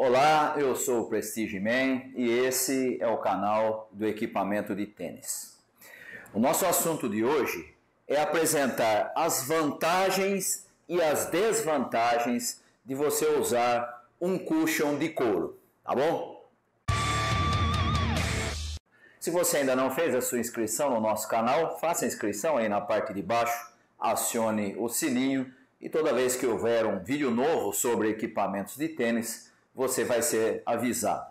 Olá, eu sou o Prestige Man e esse é o canal do equipamento de tênis. O nosso assunto de hoje é apresentar as vantagens e as desvantagens de você usar um cushion de couro, tá bom? Se você ainda não fez a sua inscrição no nosso canal, faça a inscrição aí na parte de baixo, acione o sininho e toda vez que houver um vídeo novo sobre equipamentos de tênis, você vai ser avisado.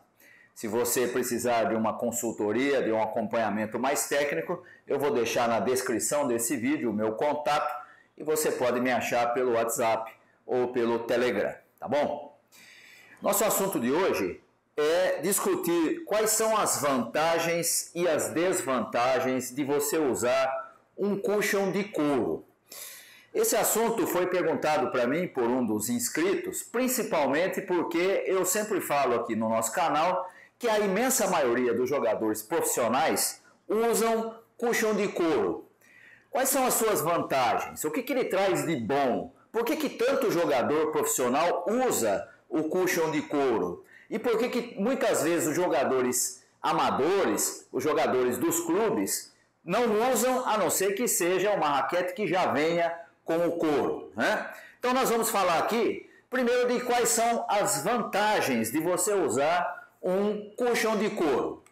Se você precisar de uma consultoria, de um acompanhamento mais técnico, eu vou deixar na descrição desse vídeo o meu contato e você pode me achar pelo WhatsApp ou pelo Telegram, tá bom? Nosso assunto de hoje é discutir quais são as vantagens e as desvantagens de você usar um cushion de couro. Esse assunto foi perguntado para mim por um dos inscritos, principalmente porque eu sempre falo aqui no nosso canal que a imensa maioria dos jogadores profissionais usam cushion de couro. Quais são as suas vantagens? O que ele traz de bom? Por que tanto jogador profissional usa o cushion de couro? E por que muitas vezes os jogadores amadores, os jogadores dos clubes, não usam, a não ser que seja uma raquete que já venha com o couro, né? Então nós vamos falar aqui, primeiro, de quais são as vantagens de você usar um cushion de couro.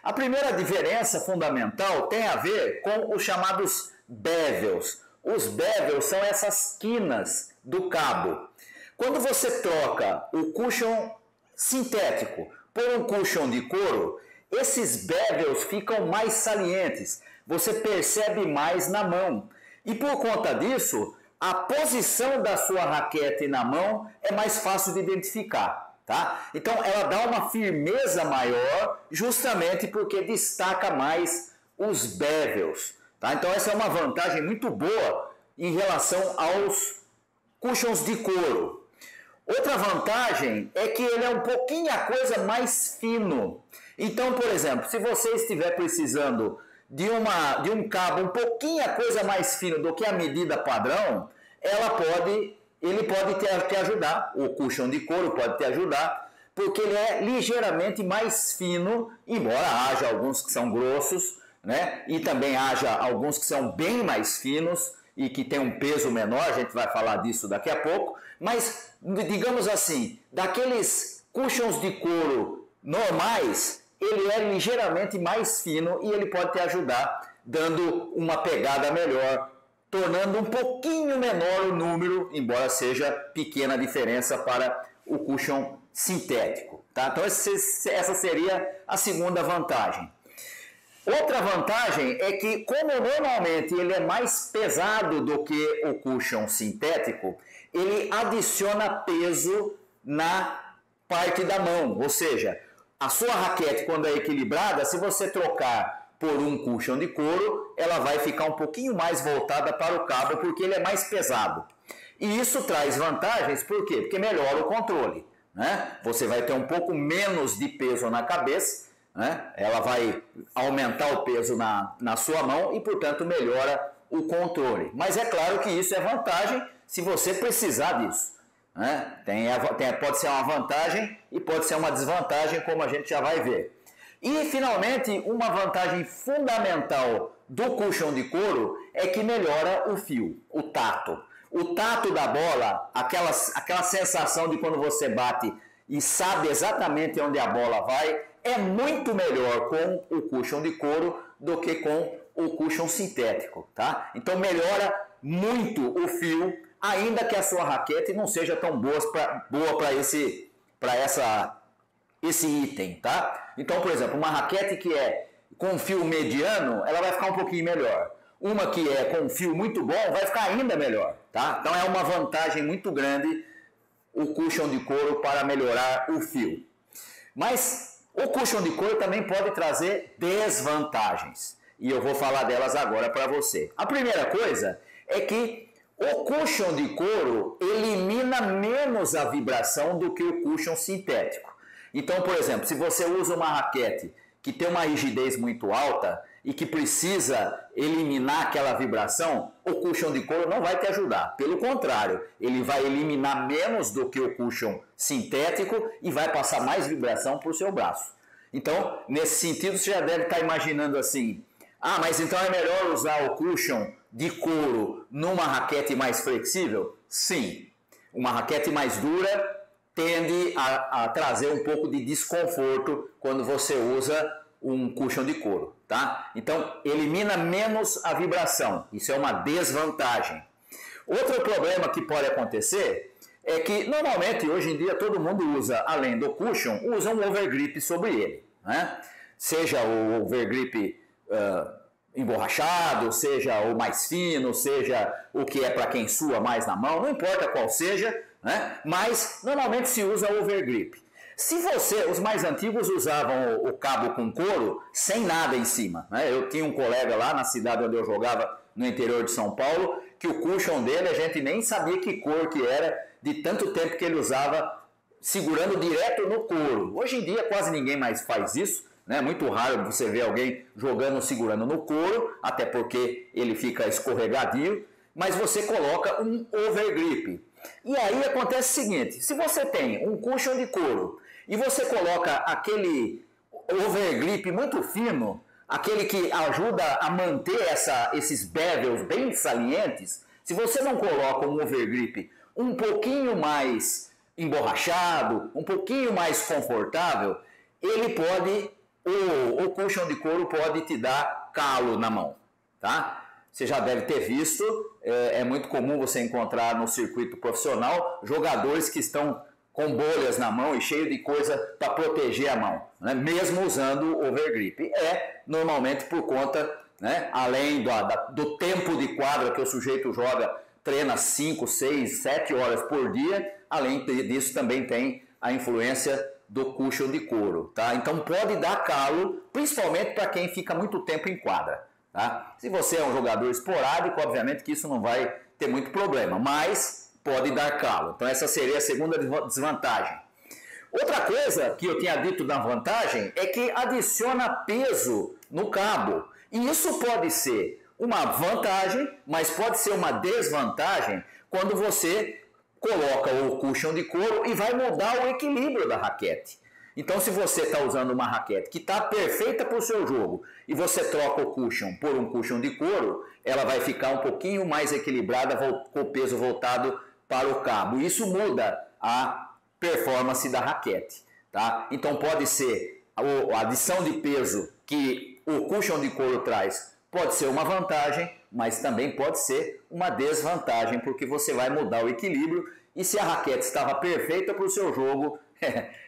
A primeira diferença fundamental tem a ver com os chamados bevels. Os bevels são essas quinas do cabo. Quando você troca o cushion sintético por um cushion de couro, esses bevels ficam mais salientes, você percebe mais na mão. E por conta disso, a posição da sua raquete na mão é mais fácil de identificar, tá? Então ela dá uma firmeza maior justamente porque destaca mais os bevels, tá? Então essa é uma vantagem muito boa em relação aos cushions de couro. Outra vantagem é que ele é um pouquinho a coisa mais fino. Então, por exemplo, se você estiver precisando de um cabo um pouquinho a coisa mais fino do que a medida padrão, ele pode te ajudar, o cushion de couro pode te ajudar, porque ele é ligeiramente mais fino, embora haja alguns que são grossos, né? E também haja alguns que são bem mais finos e que tem um peso menor, a gente vai falar disso daqui a pouco, mas digamos assim, daqueles cushions de couro normais, ele é ligeiramente mais fino e ele pode te ajudar dando uma pegada melhor, tornando um pouquinho menor o número, embora seja pequena a diferença para o cushion sintético, tá? Então essa seria a segunda vantagem. Outra vantagem é que, como normalmente ele é mais pesado do que o cushion sintético, ele adiciona peso na parte da mão, ou seja, a sua raquete, quando é equilibrada, se você trocar por um cushion de couro, ela vai ficar um pouquinho mais voltada para o cabo, porque ele é mais pesado. E isso traz vantagens, por quê? Porque melhora o controle, né? Você vai ter um pouco menos de peso na cabeça, né? Ela vai aumentar o peso na sua mão e, portanto, melhora o controle. Mas é claro que isso é vantagem se você precisar disso. Né? Pode ser uma vantagem e pode ser uma desvantagem, como a gente já vai ver. E, finalmente, uma vantagem fundamental do cushion de couro é que melhora o fio, o tato. O tato da bola, aquela sensação de quando você bate e sabe exatamente onde a bola vai, é muito melhor com o cushion de couro do que com o cushion sintético, tá? Então melhora muito o fio, ainda que a sua raquete não seja tão boa para esse item, tá? Então, por exemplo, uma raquete que é com fio mediano, ela vai ficar um pouquinho melhor. Uma que é com fio muito bom, vai ficar ainda melhor, tá? Então é uma vantagem muito grande o cushion de couro para melhorar o fio. Mas o cushion de couro também pode trazer desvantagens. E eu vou falar delas agora para você. A primeira coisa é que o cushion de couro elimina menos a vibração do que o cushion sintético. Então, por exemplo, se você usa uma raquete que tem uma rigidez muito alta, e que precisa eliminar aquela vibração, o cushion de couro não vai te ajudar. Pelo contrário, ele vai eliminar menos do que o cushion sintético e vai passar mais vibração para o seu braço. Então, nesse sentido, você já deve estar imaginando assim, ah, mas então é melhor usar o cushion de couro numa raquete mais flexível? Sim, uma raquete mais dura tende a trazer um pouco de desconforto quando você usa um cushion de couro, tá? Então, elimina menos a vibração, isso é uma desvantagem. Outro problema que pode acontecer é que, normalmente, hoje em dia, todo mundo usa, além do cushion, usa um overgrip sobre ele, né? Seja o overgrip emborrachado, seja o mais fino, seja o que é para quem sua mais na mão, não importa qual seja, né? Mas normalmente se usa overgrip. Se os mais antigos usavam o cabo com couro sem nada em cima, né? Eu tinha um colega lá na cidade onde eu jogava, no interior de São Paulo, que o cushion dele a gente nem sabia que cor que era, de tanto tempo que ele usava segurando direto no couro. Hoje em dia quase ninguém mais faz isso, né? Muito raro você ver alguém jogando segurando no couro, até porque ele fica escorregadio, mas você coloca um overgrip. E aí acontece o seguinte, se você tem um cushion de couro e você coloca aquele overgrip muito fino, aquele que ajuda a manter esses bevels bem salientes, se você não coloca um overgrip um pouquinho mais emborrachado, um pouquinho mais confortável, ele pode, o cushion de couro pode te dar calo na mão, tá? Você já deve ter visto, é muito comum você encontrar no circuito profissional jogadores que estão com bolhas na mão e cheio de coisa para proteger a mão, né? Mesmo usando o overgrip. Normalmente por conta, né, além do tempo de quadra que o sujeito joga, treina 5, 6, 7 horas por dia, além disso também tem a influência do cushion de couro, tá? Então pode dar calo, principalmente para quem fica muito tempo em quadra, tá? Se você é um jogador esporádico, obviamente que isso não vai ter muito problema, mas pode dar calo. Então essa seria a segunda desvantagem. Outra coisa que eu tinha dito da vantagem é que adiciona peso no cabo. E isso pode ser uma vantagem, mas pode ser uma desvantagem quando você coloca o cushion de couro e vai mudar o equilíbrio da raquete. Então, se você está usando uma raquete que está perfeita para o seu jogo e você troca o cushion por um cushion de couro, ela vai ficar um pouquinho mais equilibrada com o peso voltado para o cabo. Isso muda a performance da raquete, tá? Então, pode ser a adição de peso que o cushion de couro traz, pode ser uma vantagem, mas também pode ser uma desvantagem, porque você vai mudar o equilíbrio e se a raquete estava perfeita para o seu jogo,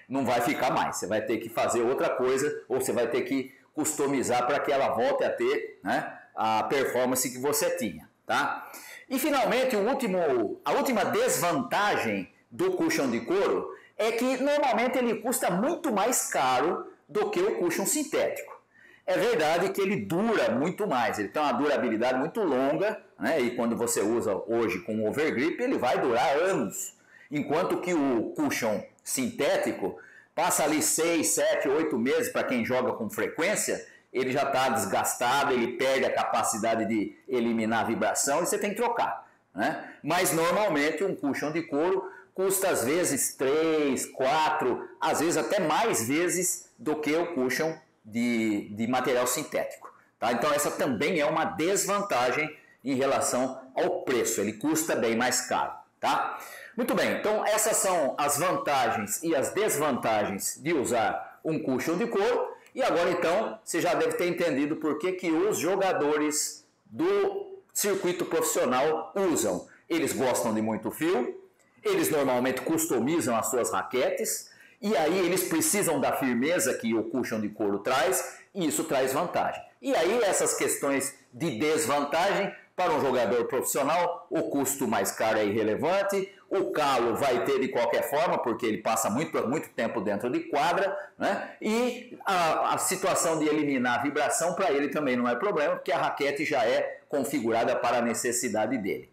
não vai ficar mais. Você vai ter que fazer outra coisa ou você vai ter que customizar para que ela volte a ter, né, a performance que você tinha, tá? E finalmente, a última desvantagem do cushion de couro é que normalmente ele custa muito mais caro do que o cushion sintético. É verdade que ele dura muito mais, ele tem uma durabilidade muito longa, né? E quando você usa hoje com o overgrip, ele vai durar anos. Enquanto que o cushion sintético passa ali 6, 7, 8 meses para quem joga com frequência, ele já está desgastado, ele perde a capacidade de eliminar a vibração e você tem que trocar, né? Mas normalmente um cushion de couro custa às vezes 3, 4, às vezes até mais vezes do que o cushion de material sintético, tá? Então essa também é uma desvantagem em relação ao preço, ele custa bem mais caro, tá? Muito bem, então essas são as vantagens e as desvantagens de usar um cushion de couro, e agora então você já deve ter entendido por que os jogadores do circuito profissional usam. Eles gostam de muito fio, eles normalmente customizam as suas raquetes, e aí eles precisam da firmeza que o cushion de couro traz, e isso traz vantagem. E aí essas questões de desvantagem, para um jogador profissional, o custo mais caro é irrelevante, o calo vai ter de qualquer forma, porque ele passa muito tempo dentro de quadra, né? E a situação de eliminar a vibração para ele também não é problema, porque a raquete já é configurada para a necessidade dele.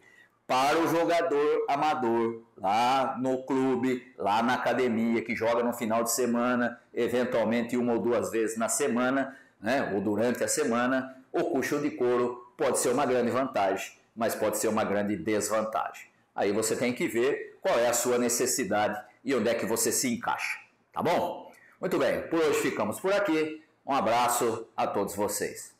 Para o jogador amador, lá no clube, lá na academia, que joga no final de semana, eventualmente 1 ou 2 vezes na semana, né, ou durante a semana, o coxo de couro pode ser uma grande vantagem, mas pode ser uma grande desvantagem. Aí você tem que ver qual é a sua necessidade e onde é que você se encaixa, tá bom? Muito bem, por hoje ficamos por aqui. Um abraço a todos vocês.